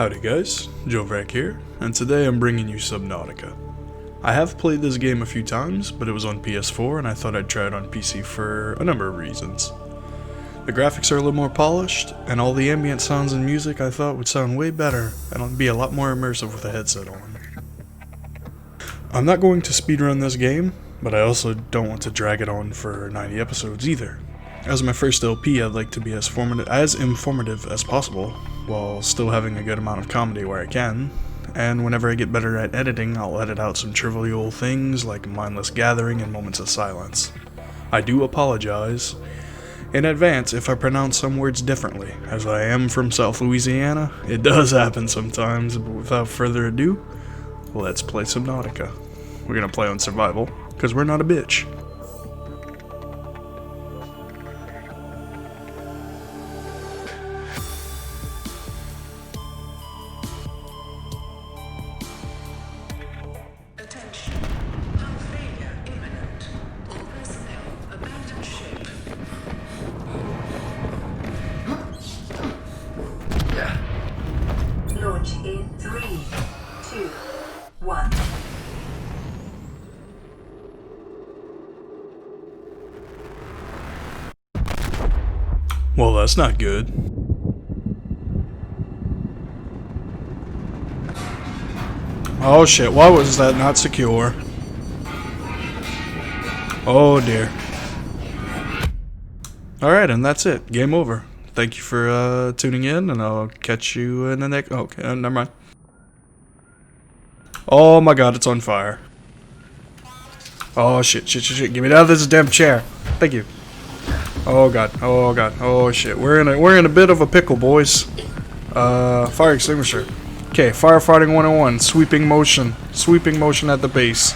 Howdy guys, Jovrek here, and today I'm bringing you Subnautica. I have played this game a few times, but it was on PS4 and I thought I'd try it on PC for a number of reasons. The graphics are a little more polished, and all the ambient sounds and music I thought would sound way better and be a lot more immersive with a headset on. I'm not going to speedrun this game, but I also don't want to drag it on for 90 episodes either. As my first LP, I'd like to be as informative as possible, while still having a good amount of comedy where I can, and whenever I get better at editing, I'll edit out some trivial things like mindless gathering and moments of silence. I do apologize in advance if I pronounce some words differently, as I am from South Louisiana. It does happen sometimes, but without further ado, let's play Subnautica. We're gonna play on survival, because we're not a bitch. Launch in 3, 2, 1. Well, that's not good. Oh shit, why was that not secure? Oh dear. Alright, and that's it. Game over. Thank you for tuning in, and I'll catch you in the next... Okay, never mind. Oh my god, it's on fire. Oh shit, get me out of this damn chair. Thank you. Oh god, oh shit. We're in a bit of a pickle, boys. Fire extinguisher. Okay, firefighting 101, sweeping motion at the base.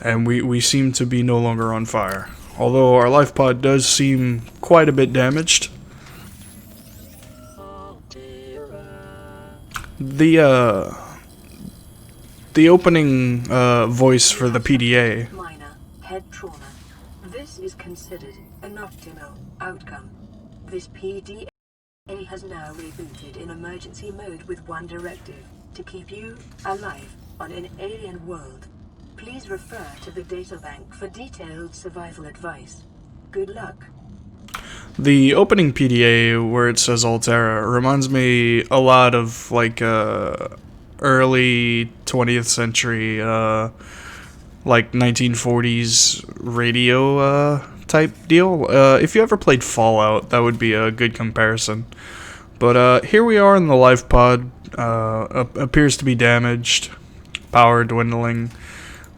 And we seem to be no longer on fire. Although our life pod does seem quite a bit damaged. The opening voice for the PDA. Minor head trauma. This is considered an optimal outcome. This PDA has now rebooted in emergency mode with one directive: to keep you alive on an alien world. Please refer to the databank for detailed survival advice. Good luck. The opening PDA where it says Altera reminds me a lot of like early 20th century like 1940s radio type deal. If you ever played Fallout, that would be a good comparison. But here we are in the life pod. Appears to be damaged, power dwindling.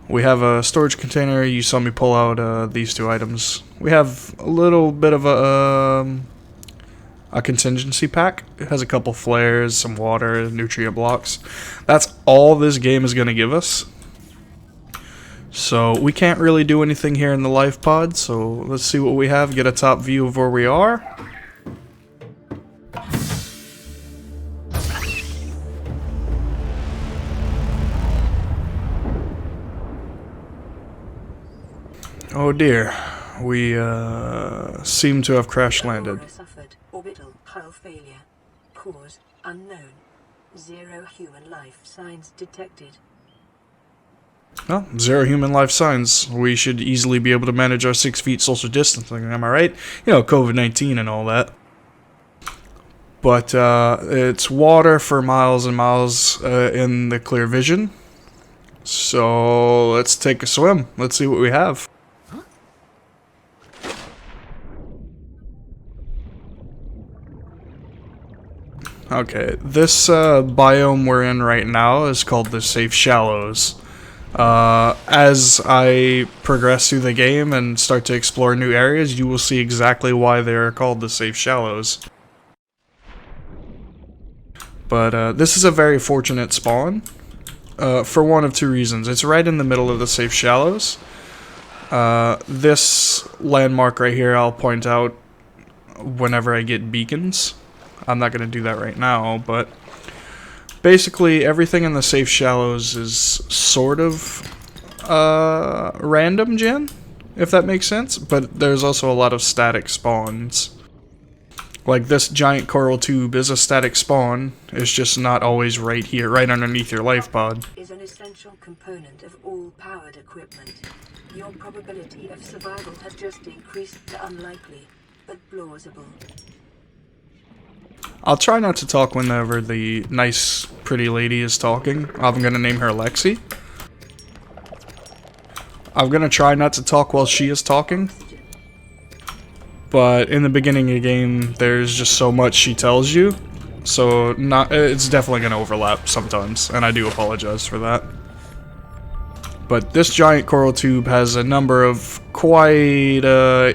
We have a storage container. You saw me pull out these two items. We have a little bit of a contingency pack. It has a couple flares, some water, nutrient blocks. That's all this game is going to give us. So we can't really do anything here in the life pod, so let's see what we have, get a top view of where we are. Oh dear, we seem to have crash landed. Suffered orbital hull failure. Cause unknown. 0 human life signs detected. Well, 0 human life signs. We should easily be able to manage our 6 feet social distancing, am I right? You know, COVID-19 and all that. But it's water for miles and miles in the clear vision. So let's take a swim. Let's see what we have. Okay, this biome we're in right now is called the Safe Shallows. As I progress through the game and start to explore new areas, you will see exactly why they are called the Safe Shallows. But this is a very fortunate spawn, for one of two reasons. It's right in the middle of the Safe Shallows. This landmark right here I'll point out whenever I get beacons. I'm not going to do that right now, but basically everything in the Safe Shallows is sort of random gen, if that makes sense, but there's also a lot of static spawns. Like, this giant coral tube is a static spawn. It's just not always right here, right underneath your life pod. Is an essential component of all powered equipment. Your probability of survival has just increased to unlikely, but plausible. I'll try not to talk whenever the nice, pretty lady is talking. I'm gonna name her Lexi. I'm gonna try not to talk while she is talking. But in the beginning of the game, there's just so much she tells you. So it's definitely gonna overlap sometimes, and I do apologize for that. But this giant coral tube has a number of quite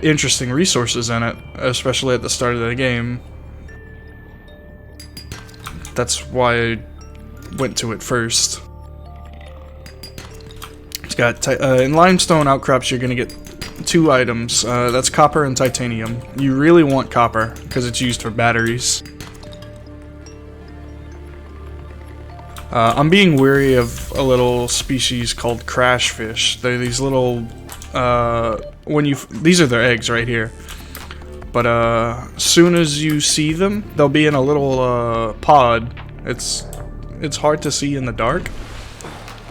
interesting resources in it, especially at the start of the game. That's why I went to it first. It's got in limestone outcrops. You're gonna get 2 items. That's copper and titanium. You really want copper because it's used for batteries. I'm being wary of a little species called crash fish. They're these little these are their eggs right here. But soon as you see them, they'll be in a little pod. It's hard to see in the dark,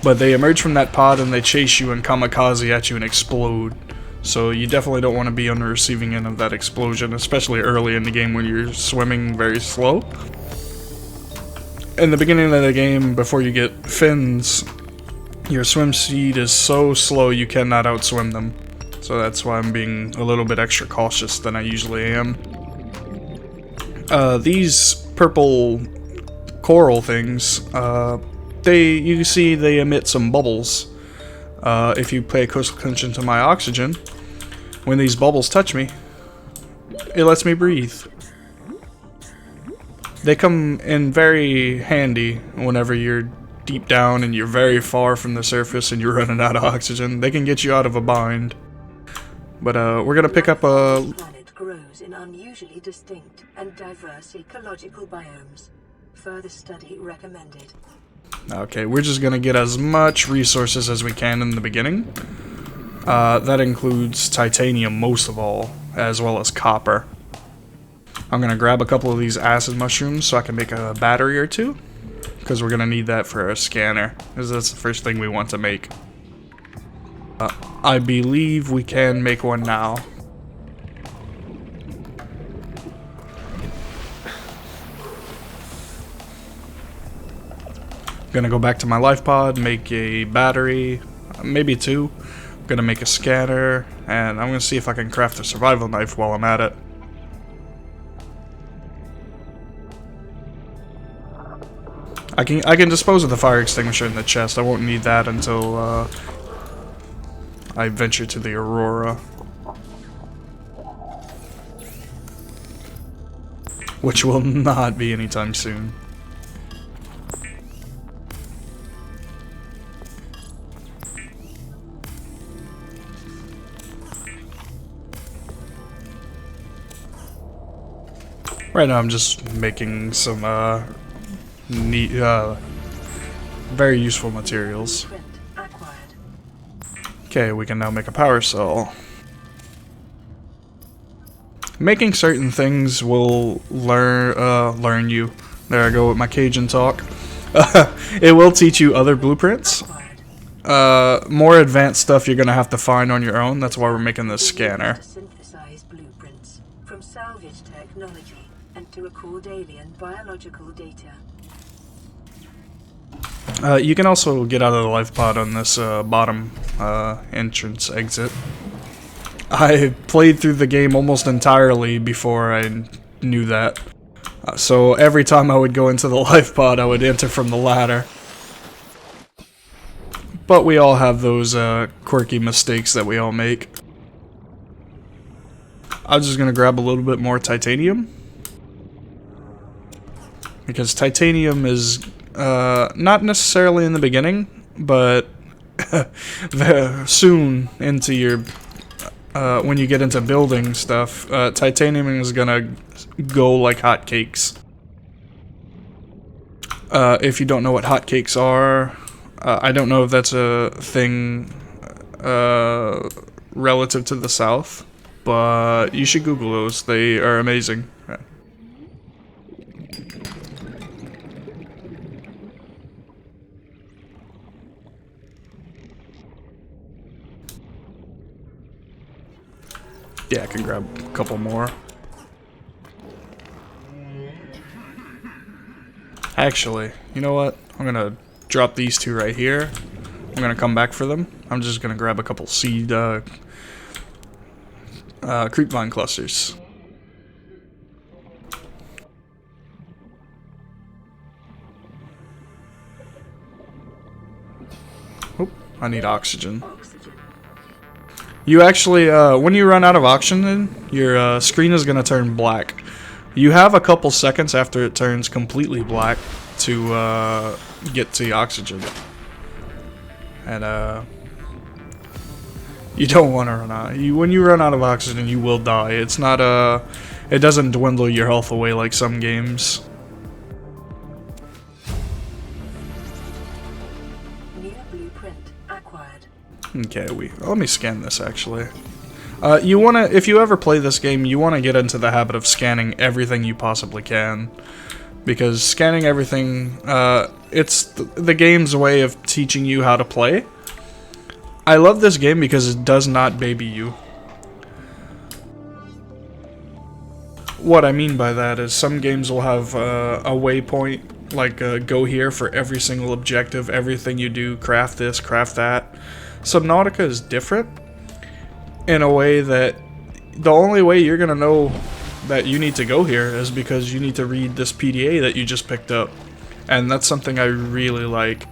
but they emerge from that pod and they chase you and kamikaze at you and explode. So you definitely don't want to be on the receiving end of that explosion, especially early in the game when you're swimming very slow. In the beginning of the game, before you get fins, your swim speed is so slow you cannot outswim them. So that's why I'm being a little bit extra cautious than I usually am. These purple coral things, you see they emit some bubbles. If you pay close attention to my oxygen, when these bubbles touch me, it lets me breathe. They come in very handy whenever you're deep down and you're very far from the surface and you're running out of oxygen. They can get you out of a bind. But we're gonna pick up a... The planet grows in unusually distinct and diverse ecological biomes. Further study recommended. Okay, we're just gonna get as much resources as we can in the beginning. That includes titanium most of all, as well as copper. I'm gonna grab a couple of these acid mushrooms so I can make a battery or 2. Because we're gonna need that for a scanner, because that's the first thing we want to make. I believe we can make one now. Gonna go back to my life pod, make a battery, maybe 2. Gonna make a scanner, and I'm gonna see if I can craft a survival knife while I'm at it. I can dispose of the fire extinguisher in the chest. I won't need that until I venture to the Aurora, which will not be anytime soon. Right now I'm just making some neat, very useful materials. Okay, we can now make a power cell. Making certain things will learn you. There I go with my Cajun talk. It will teach you other blueprints. More advanced stuff you're gonna have to find on your own. That's why we're making this scanner. Synthesize blueprints from salvage technology and to record alien biological data. You can also get out of the life pod on this bottom entrance exit. I played through the game almost entirely before I knew that. So every time I would go into the life pod, I would enter from the ladder. But we all have those quirky mistakes that we all make. I'm just gonna grab a little bit more titanium. Because titanium is not necessarily in the beginning, but soon into your when you get into building stuff, titanium is gonna go like hotcakes. If you don't know what hotcakes are, I don't know if that's a thing relative to the South, but you should Google those. They are amazing. Yeah, I can grab a couple more. Actually, you know what? I'm gonna drop these two right here. I'm gonna come back for them. I'm just gonna grab a couple seed creepvine clusters. Oop, I need oxygen. You actually, when you run out of oxygen, your screen is gonna turn black. You have a couple seconds after it turns completely black to get to the oxygen. And you don't want to run out. When you run out of oxygen, you will die. It's not it doesn't dwindle your health away like some games. New blueprint acquired. Okay, let me scan this actually. You wanna, if you ever play this game, you wanna get into the habit of scanning everything you possibly can, because scanning everything, it's the game's way of teaching you how to play. I love this game because it does not baby you. What I mean by that is some games will have a waypoint, like go here for every single objective, everything you do, craft this, craft that. Subnautica is different in a way that the only way you're gonna know that you need to go here is because you need to read this PDA that you just picked up. And that's something I really like.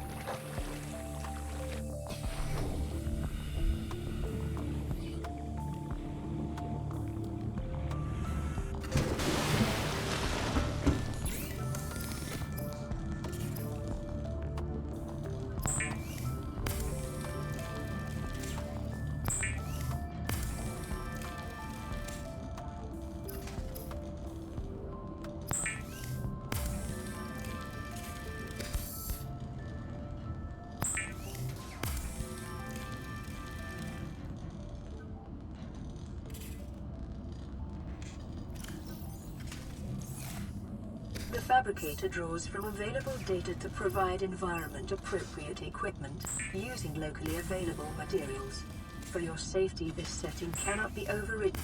The fabricator draws from available data to provide environment-appropriate equipment using locally available materials. For your safety, this setting cannot be overridden.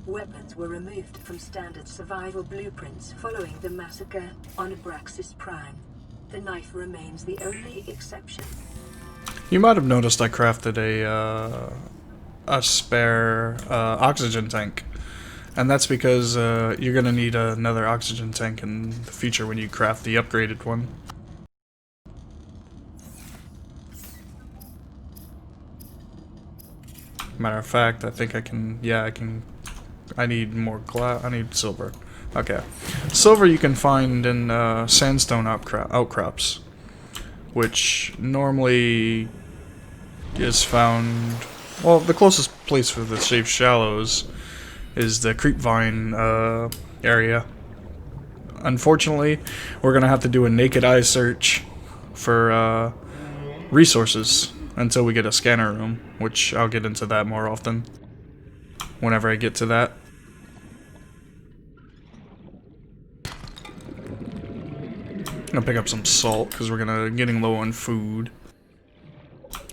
Weapons were removed from standard survival blueprints following the massacre on Abraxas Prime. The knife remains the only exception. You might have noticed I crafted a spare oxygen tank. And that's because you're gonna need another oxygen tank in the future when you craft the upgraded one. Matter of fact, I think I can, yeah, I can, I need more glass, I need silver. Okay. Silver you can find in sandstone outcrops, which normally is found, well, the closest place for the safe shallows is the creepvine area. Unfortunately, we're gonna have to do a naked eye search for resources until we get a scanner room, which I'll get into that more often whenever I get to that. I'm gonna pick up some salt because we're getting low on food,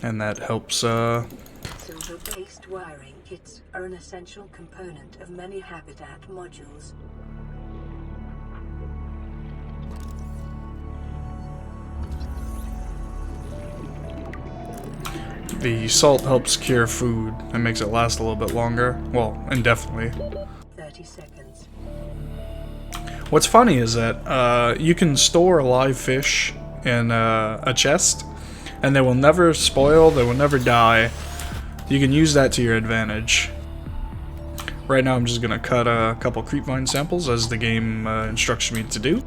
and that helps. Silver-based wiring kits are an essential component of many habitat modules. The salt helps cure food and makes it last a little bit longer. Well, indefinitely. 30 seconds. What's funny is that you can store live fish in a chest, and they will never spoil, they will never die. You can use that to your advantage. Right now I'm just gonna cut a couple creepvine samples as the game instructs me to do.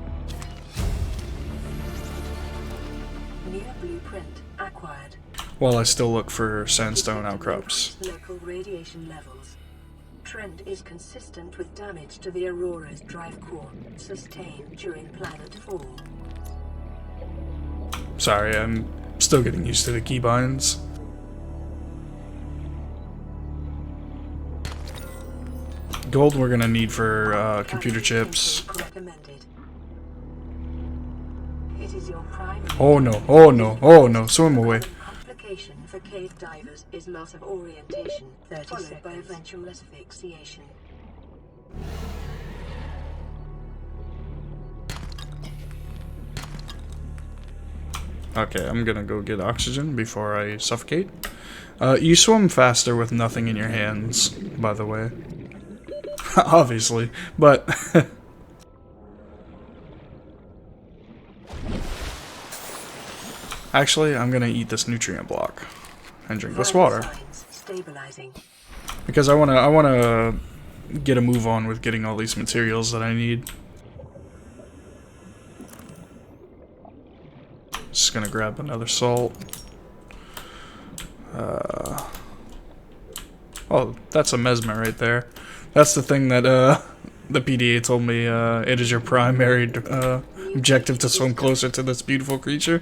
New blueprint acquired. While I still look for sandstone outcrops. Local radiation levels. Trend is consistent with damage to the Aurora's drive core sustained during planet fall. Sorry, I'm still getting used to the keybinds. Gold we're gonna need for computer chips. It is your primary Oh no, oh no, oh no, swim away. indication for cave divers is loss of orientation, followed by eventual asphyxiation. Okay, I'm gonna go get oxygen before I suffocate. You swim faster with nothing in your hands, by the way. Obviously, but... Actually, I'm gonna eat this nutrient block and drink this water. Because I wanna get a move on with getting all these materials that I need. Just gonna grab another salt. Oh, that's a mesmer right there. That's the thing that the PDA told me. It is your primary objective to swim closer to this beautiful creature.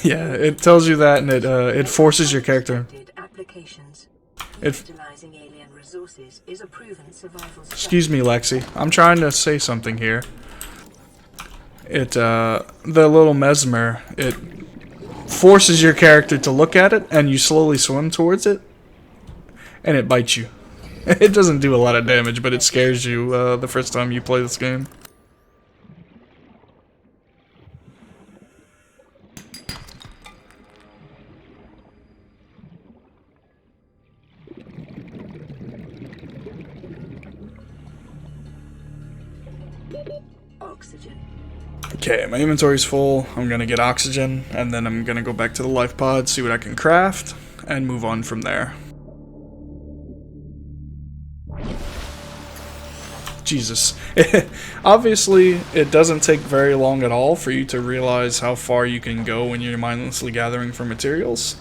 Yeah, it tells you that, and it forces your character. Excuse me, Lexi. I'm trying to say something here. The little mesmer, it forces your character to look at it, and you slowly swim towards it, and it bites you. It doesn't do a lot of damage, but it scares you the first time you play this game. Oxygen. Okay, my inventory's full. I'm gonna get oxygen, and then I'm gonna go back to the life pod, see what I can craft, and move on from there. Jesus. Obviously, it doesn't take very long at all for you to realize how far you can go when you're mindlessly gathering for materials.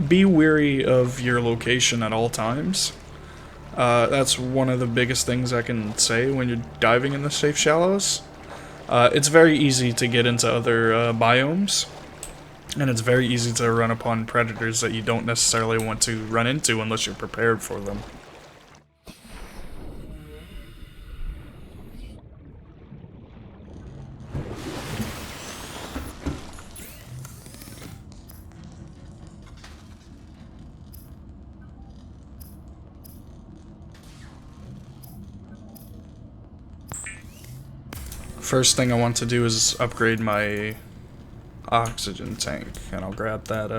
Be wary of your location at all times. That's one of the biggest things I can say when you're diving in the safe shallows. It's very easy to get into other biomes, and it's very easy to run upon predators that you don't necessarily want to run into unless you're prepared for them. First thing I want to do is upgrade my oxygen tank, and I'll grab that,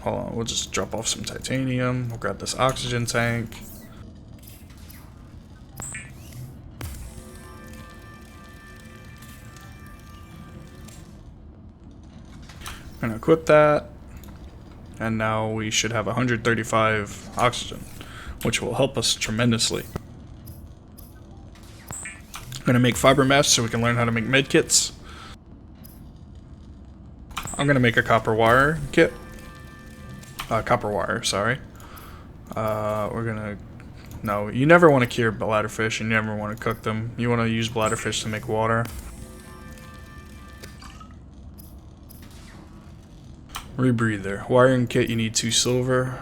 hold on, we'll just drop off some titanium, we'll grab this oxygen tank. I'm gonna equip that, and now we should have 135 oxygen, which will help us tremendously. I'm gonna make fiber mesh so we can learn how to make med kits. I'm gonna make a copper wire kit. Copper wire, sorry. We're gonna... No, you never want to cure bladderfish, you never want to cook them. You want to use bladderfish to make water. Rebreather. Wiring kit, you need 2 silver.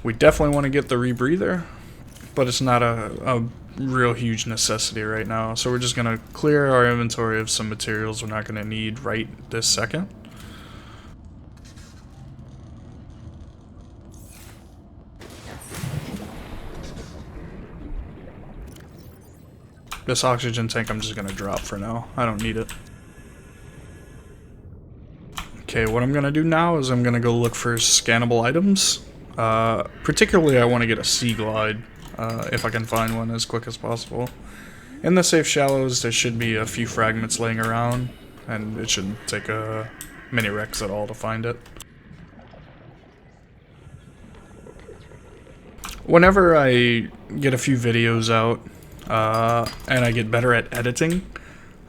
We definitely want to get the rebreather, but it's not a real huge necessity right now. So we're just gonna clear our inventory of some materials we're not gonna need right this second. This oxygen tank I'm just gonna drop for now. I don't need it. Okay, what I'm gonna do now is I'm gonna go look for scannable items. Particularly I want to get a sea glide. If I can find one as quick as possible. In the safe shallows, there should be a few fragments laying around, and it shouldn't take a mini Rex at all to find it. Whenever I get a few videos out, and I get better at editing,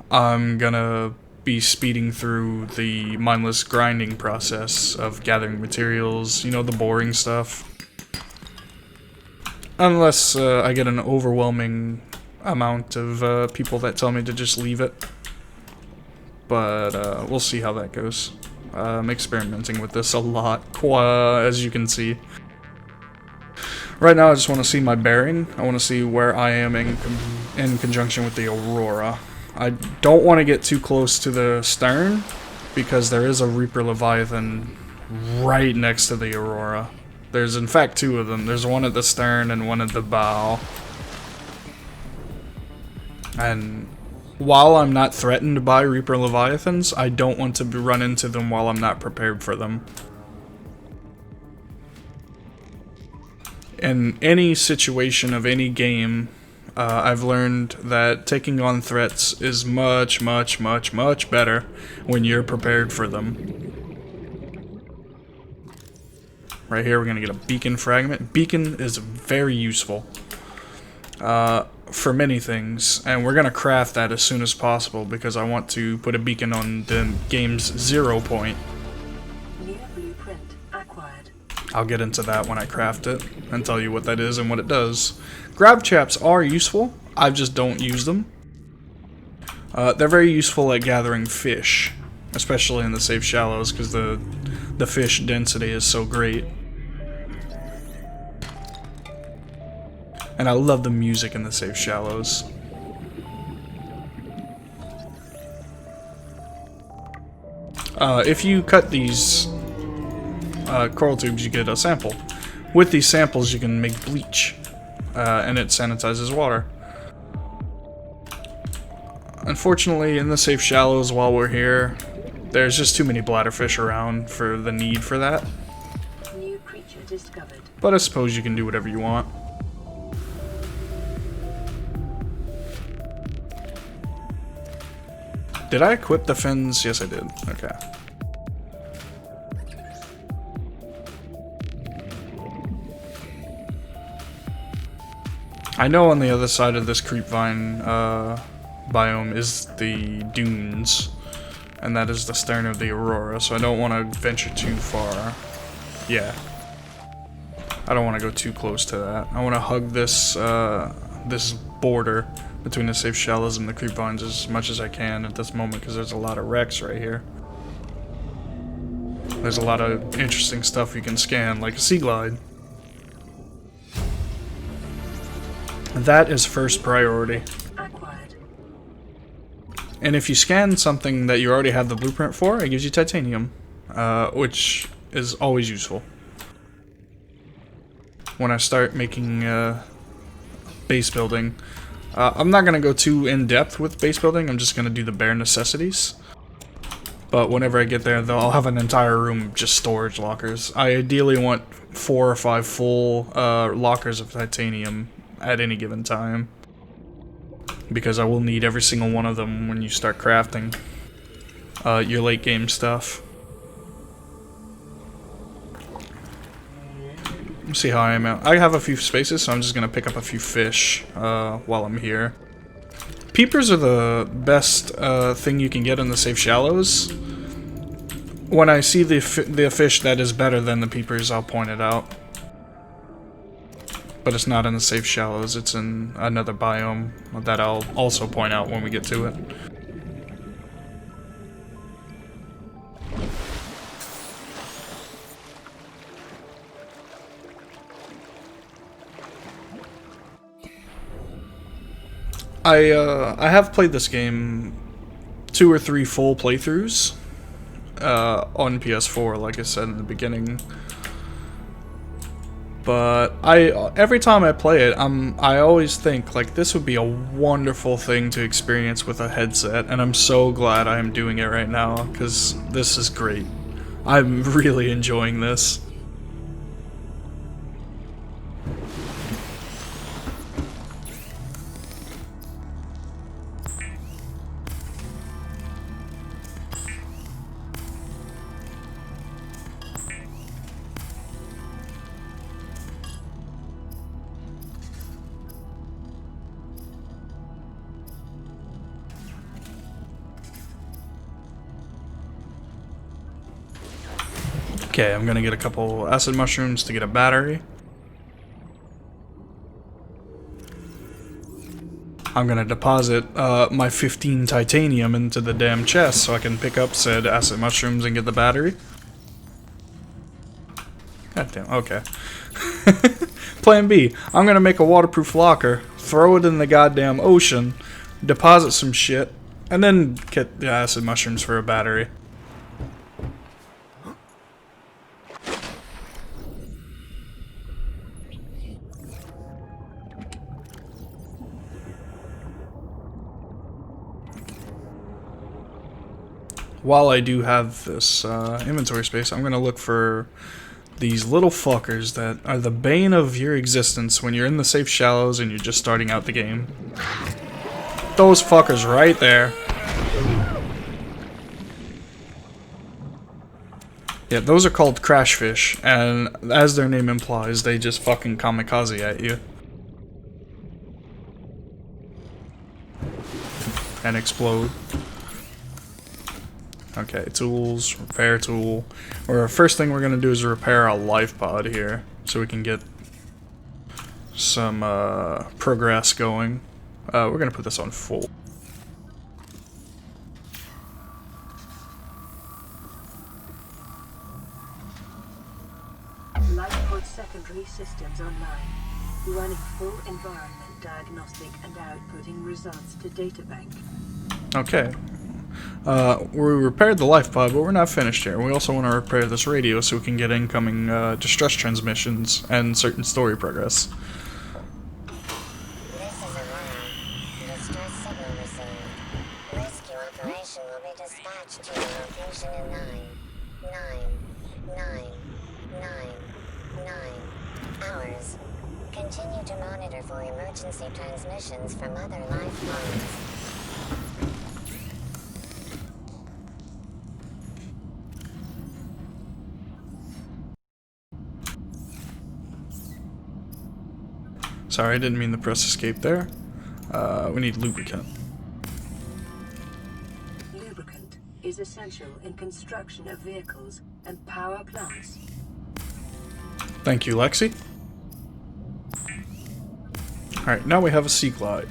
I'm gonna be speeding through the mindless grinding process of gathering materials, you know, the boring stuff. Unless I get an overwhelming amount of people that tell me to just leave it. But we'll see how that goes. I'm experimenting with this a lot, as you can see. Right now I just want to see my bearing. I want to see where I am in conjunction with the Aurora. I don't want to get too close to the stern, because there is a Reaper Leviathan right next to the Aurora. There's in fact two of them. There's one at the stern and one at the bow. And while I'm not threatened by Reaper Leviathans, I don't want to run into them while I'm not prepared for them. In any situation of any game, I've learned that taking on threats is much, much, much, much better when you're prepared for them. Right here, we're going to get a beacon fragment. Beacon is very useful for many things, and we're going to craft that as soon as possible because I want to put a beacon on the game's 0 point. New blueprint acquired. I'll get into that when I craft it and tell you what that is and what it does. Grav traps are useful, I just don't use them. They're very useful at gathering fish, especially in the safe shallows because the fish density is so great. And I love the music in the safe shallows. If you cut these coral tubes, you get a sample. With these samples, you can make bleach, and it sanitizes water. Unfortunately, in the safe shallows while we're here, there's just too many bladderfish around for the need for that. New creature discovered. But I suppose you can do whatever you want. Did I equip the fins? Yes, I did. Okay. I know on the other side of this creepvine biome is the dunes, and that is the stern of the Aurora, so I don't want to venture too far. Yeah. I don't want to go too close to that. I want to hug this, this border between the safe shallows and the creepvines as much as I can at this moment, because there's a lot of wrecks right here. There's a lot of interesting stuff you can scan, like a sea glide. That is first priority. Acquired. And if you scan something that you already have the blueprint for, it gives you titanium, which is always useful. When I start making base building, I'm not going to go too in-depth with base building, I'm just going to do the bare necessities. But whenever I get there, I'll have an entire room of just storage lockers. I ideally want 4 or 5 full lockers of titanium at any given time, because I will need every single one of them when you start crafting your late game stuff. Let's see how I am out. I have a few spaces, so I'm just gonna pick up a few fish while I'm here. Peepers are the best thing you can get in the safe shallows. When I see the fish that is better than the peepers, I'll point it out. But it's not in the safe shallows, it's in another biome that I'll also point out when we get to it. I have played this game 2 or 3 full playthroughs on PS4, like I said in the beginning. But every time I play it, I always think like this would be a wonderful thing to experience with a headset, and I'm so glad I am doing it right now because this is great. I'm really enjoying this. Okay, I'm gonna get a couple acid mushrooms to get a battery. I'm gonna deposit my 15 titanium into the damn chest so I can pick up said acid mushrooms and get the battery. God damn, okay. Plan B, I'm gonna make a waterproof locker, throw it in the goddamn ocean, deposit some shit, and then get the acid mushrooms for a battery. while I do have this inventory space, I'm gonna look for these little fuckers that are the bane of your existence when you're in the safe shallows and you're just starting out the game. Those fuckers right there. Yeah, those are called crash fish, and as their name implies, they just fucking kamikaze at you. And explode. Okay, tools, repair tool. Or first thing we're gonna do is repair a life pod here, so we can get some progress going. We're gonna put this on full. Life pod secondary systems online, running full environment diagnostic and outputting results to databank. Okay. We repaired the life pod, but we're not finished here. We also want to repair this radio so we can get incoming distress transmissions and certain story progress. This is Aurora. Distress signal received. Rescue operation will be dispatched to your location in 9 hours. Continue to monitor for emergency transmissions from other life pods. Sorry, I didn't mean to press escape there. We need lubricant. Lubricant is essential in construction of vehicles and power plants. Thank you, Lexi. Alright, now we have a Sea Glide.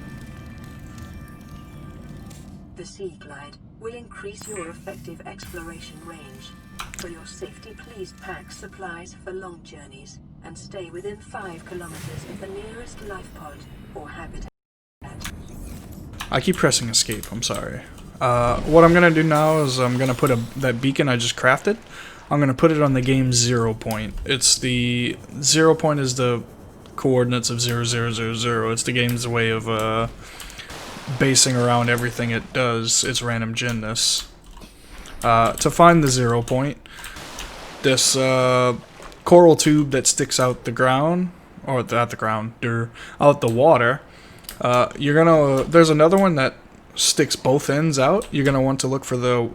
The Sea Glide will increase your effective exploration range. For your safety, please pack supplies for long journeys and stay within 5 kilometers of the nearest life pod or habitat. I keep pressing escape, I'm sorry. What I'm gonna do now is I'm gonna put that beacon I just crafted, I'm gonna put it on the game's 0 point. It's the 0 point is the coordinates of 0000. It's the game's way of basing around everything it does, its random genness. To find the 0 point, this coral tube that sticks out the ground, or out the ground, out the water, there's another one that sticks both ends out. You're gonna want to look for the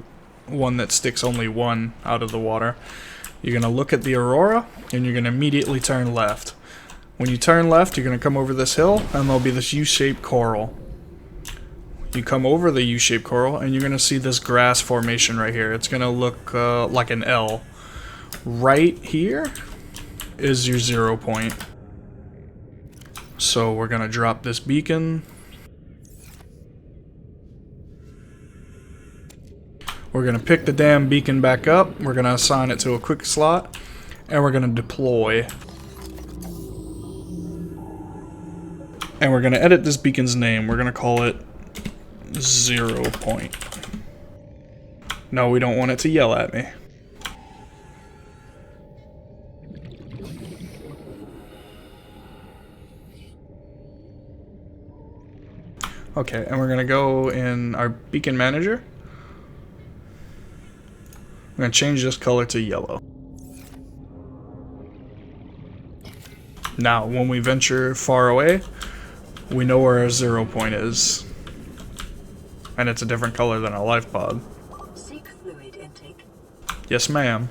one that sticks only one out of the water. You're gonna look at the Aurora, and you're gonna immediately turn left. When you turn left, you're gonna come over this hill, and there'll be this U-shaped coral. You come over the U-shaped coral, and you're gonna see this grass formation right here. It's gonna look like an L. Right here is your 0 point. So we're gonna drop this beacon. We're gonna pick the damn beacon back up. We're gonna assign it to a quick slot, and we're gonna deploy. And we're gonna edit this beacon's name. We're gonna call it 0 point. No, we don't want it to yell at me. Okay, and we're gonna go in our beacon manager. I'm gonna change this color to yellow. Now, when we venture far away, we know where our 0 point is. And it's a different color than our life pod. Seek fluid intake. Yes, ma'am.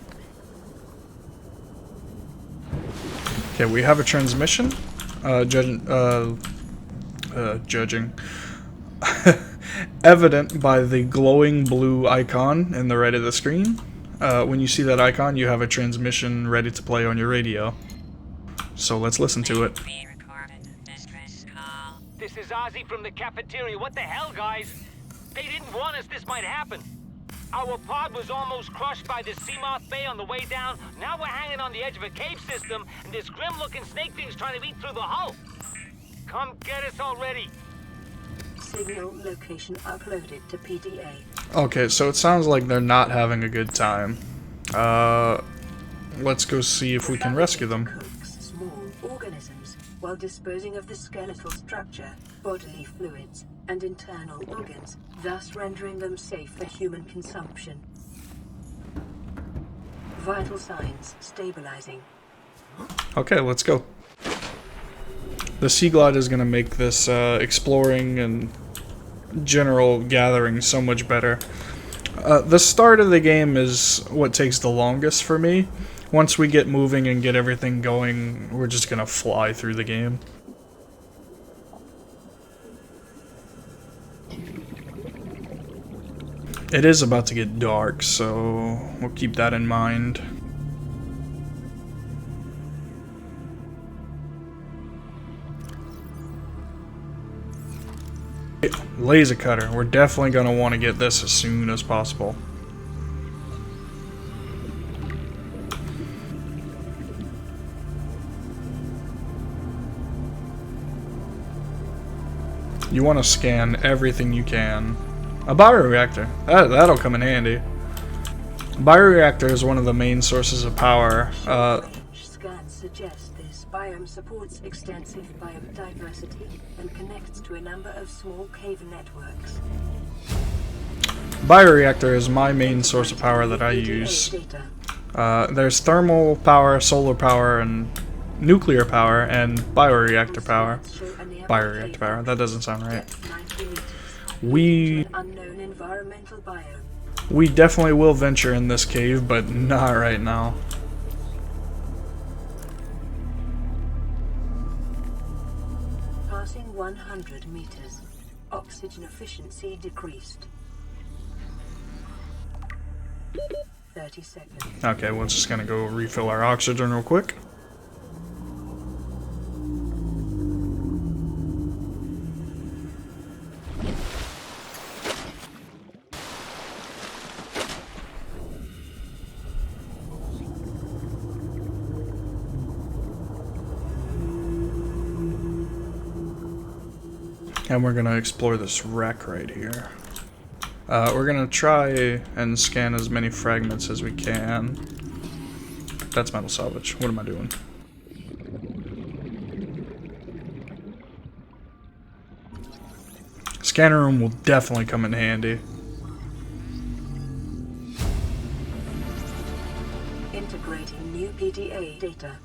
Okay, we have a transmission. Judging. Evident by the glowing blue icon in the right of the screen. When you see that icon, you have a transmission ready to play on your radio. So let's listen to it. This is Ozzy from the cafeteria. What the hell, guys? They didn't warn us this might happen. Our pod was almost crushed by the Seamoth Bay on the way down. Now we're hanging on the edge of a cave system, and this grim-looking snake thing's trying to eat through the hull. Come get us already. Signal location uploaded to PDA. Okay, so it sounds like they're not having a good time. Let's go see if we can rescue them. Cooks small organisms while disposing of the skeletal structure, bodily fluids, and internal organs, thus rendering them safe for human consumption. Vital signs stabilizing. Okay, let's go. The Sea Glide is going to make this exploring and general gathering so much better. The start of the game is what takes the longest for me. Once we get moving and get everything going, we're just going to fly through the game. It is about to get dark, so we'll keep that in mind. Laser cutter. We're definitely going to want to get this as soon as possible. You want to scan everything you can. A bioreactor. That'll come in handy. A bioreactor is one of the main sources of power. Scans suggest this biome supports extensive biodiversity and connects to a number of small cave networks. Bioreactor is my main source of power that I use. There's thermal power, solar power, and nuclear power, and bioreactor power. Bioreactor power. That doesn't sound right. We definitely will venture in this cave, but not right now. Passing 100 meters. Oxygen efficiency decreased. 30 seconds. Okay, we're just gonna go refill our oxygen real quick. And we're gonna explore this wreck right here. We're gonna try and scan as many fragments as we can. That's metal salvage. What am I doing? Scanner room will definitely come in handy. Integrating new PDA data.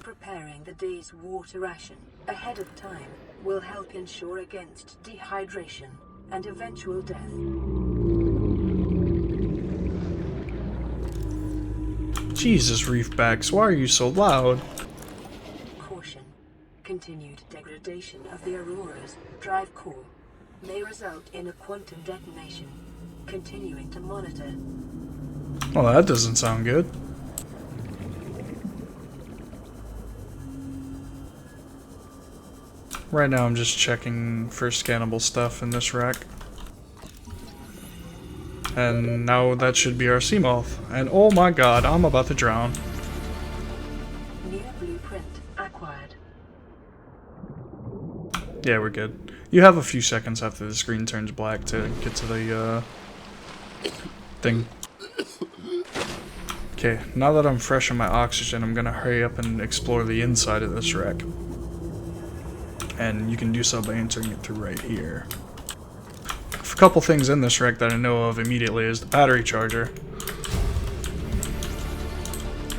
Preparing the day's water ration ahead of time will help ensure against dehydration and eventual death. Jesus, reefbacks, why are you so loud? Caution. Continued degradation of the Aurora's drive core may result in a quantum detonation. Continuing to monitor. Well, that doesn't sound good. Right now I'm just checking for scannable stuff in this rack. And now that should be our sea moth. And oh my god, I'm about to drown. New blueprint acquired. Yeah, we're good. You have a few seconds after the screen turns black to get to the thing. Okay, now that I'm fresh on my oxygen, I'm gonna hurry up and explore the inside of this wreck. And you can do so by entering it through right here. A couple things in this wreck that I know of immediately is the battery charger.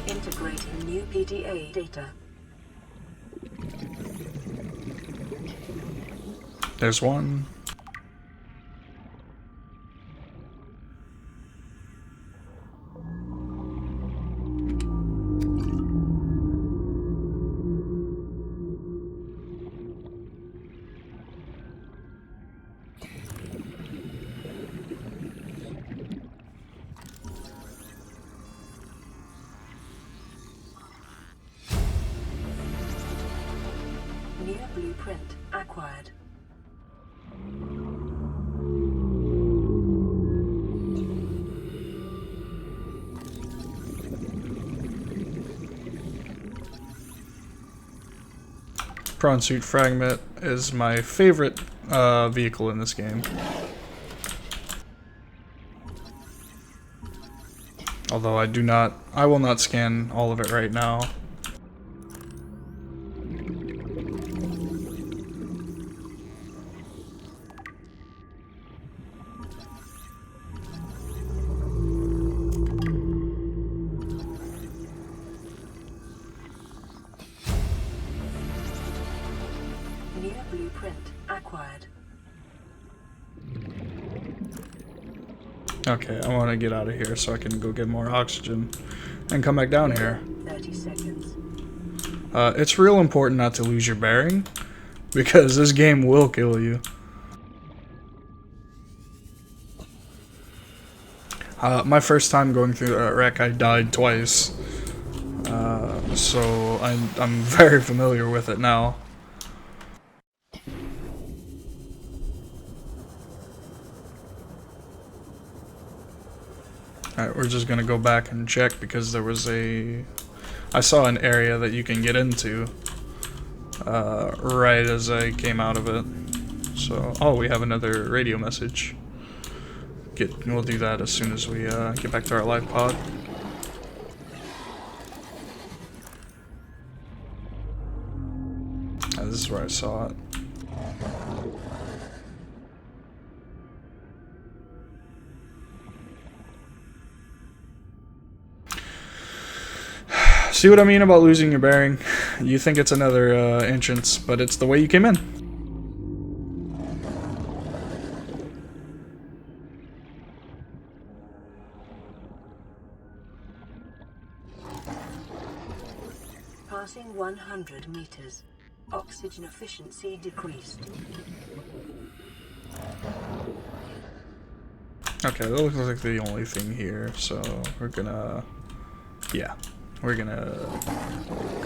Integrating new PDA data. There's one. New blueprint acquired. Prawn Suit Fragment is my favorite vehicle in this game. Although I will not scan all of it right now. New blueprint acquired. Okay, I want to get out of here so I can go get more oxygen and come back down here. 30 seconds. It's real important not to lose your bearing, because this game will kill you. My first time going through that wreck, I died twice. So I'm very familiar with it now. Alright, we're just gonna go back and check because there was I saw an area that you can get into right as I came out of it. So, oh, we have another radio message. We'll do that as soon as we get back to our life pod. This is where I saw it. See what I mean about losing your bearing? You think it's another entrance, but it's the way you came in. Passing 100 meters. Oxygen efficiency decreased. Okay, that looks like the only thing here, so we're gonna... yeah. We're gonna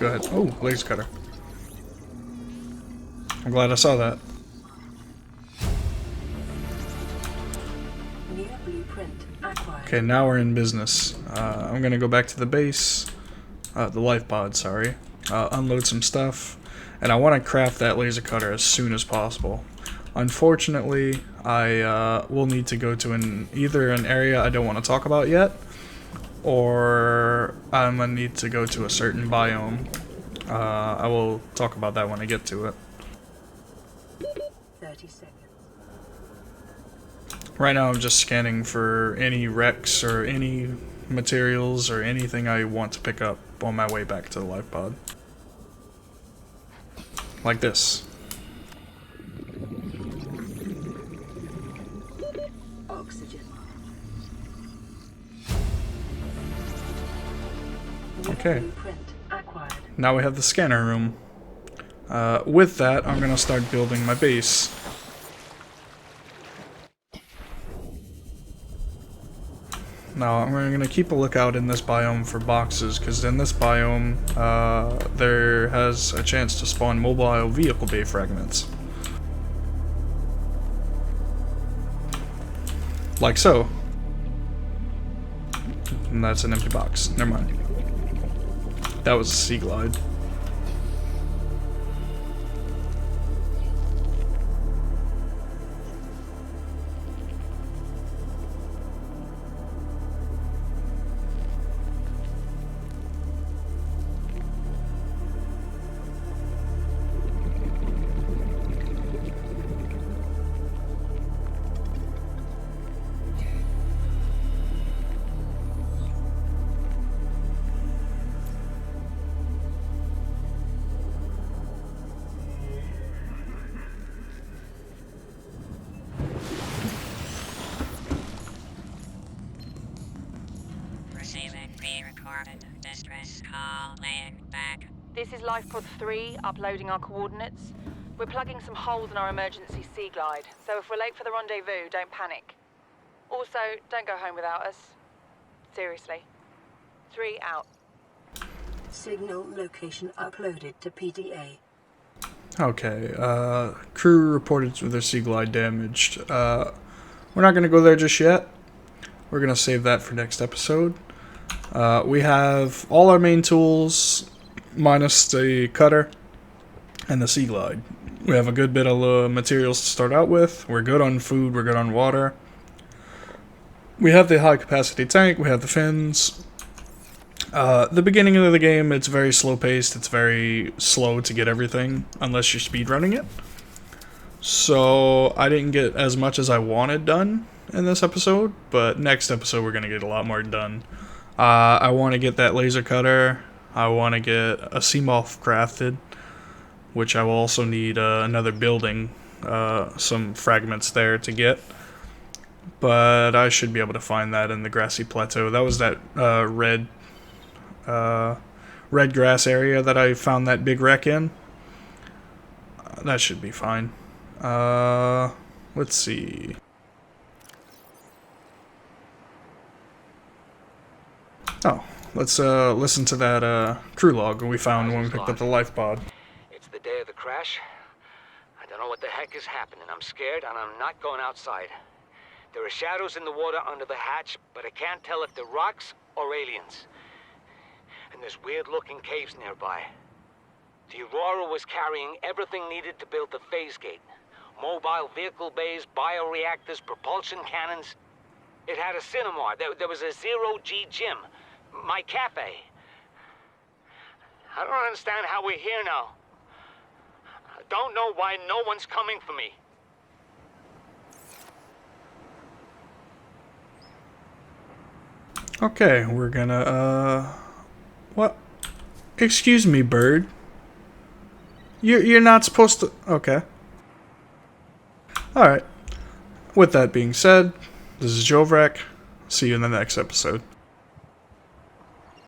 go ahead. Oh, laser cutter. I'm glad I saw that. New blueprint acquired. Okay, now we're in business. I'm gonna go back to the base, the life pod, sorry. Unload some stuff, and I want to craft that laser cutter as soon as possible. Unfortunately, I will need to go to either an area I don't want to talk about yet, or I'm gonna need to go to a certain biome. I will talk about that when I get to it. 30 seconds. Right now I'm just scanning for any wrecks or any materials or anything I want to pick up on my way back to the life pod. Like this. Oxygen. Okay. Blueprint acquired. Now we have the scanner room. With that, I'm gonna start building my base. Now, I'm gonna keep a lookout in this biome for boxes, because in this biome, there has a chance to spawn mobile vehicle bay fragments. Like so. And that's an empty box. Never mind. That was a sea glide. Receiving pre-recorded distress call laying back. This is Lifepod 3, uploading our coordinates. We're plugging some holes in our emergency sea glide, so if we're late for the rendezvous, don't panic. Also, don't go home without us. Seriously. 3 out. Signal location uploaded to PDA. Okay, crew reported with their sea glide damaged. We're not gonna go there just yet. We're gonna save that for next episode. We have all our main tools, minus the cutter and the sea glide. We have a good bit of materials to start out with. We're good on food, we're good on water. We have the high capacity tank, we have the fins. The beginning of the game, it's very slow paced, it's very slow to get everything, unless you're speedrunning it. So, I didn't get as much as I wanted done in this episode, but next episode we're going to get a lot more done. I want to get that laser cutter, I want to get a Seamoth crafted, which I will also need another building, some fragments there to get. But I should be able to find that in the grassy plateau. That was that red grass area that I found that big wreck in. That should be fine. Let's see. Oh, let's listen to that crew log we found when we picked up the life pod. It's the day of the crash. I don't know what the heck is happening. I'm scared and I'm not going outside. There are shadows in the water under the hatch, but I can't tell if they're rocks or aliens. And there's weird-looking caves nearby. The Aurora was carrying everything needed to build the phase gate. Mobile vehicle bays, bioreactors, propulsion cannons. It had a cinema. There was a zero-G gym. My cafe. I don't understand how we're here now. I don't know why no one's coming for me. Okay, we're gonna, what? Excuse me, bird. You're not supposed to, okay. Alright. With that being said, this is Jovrak. See you in the next episode.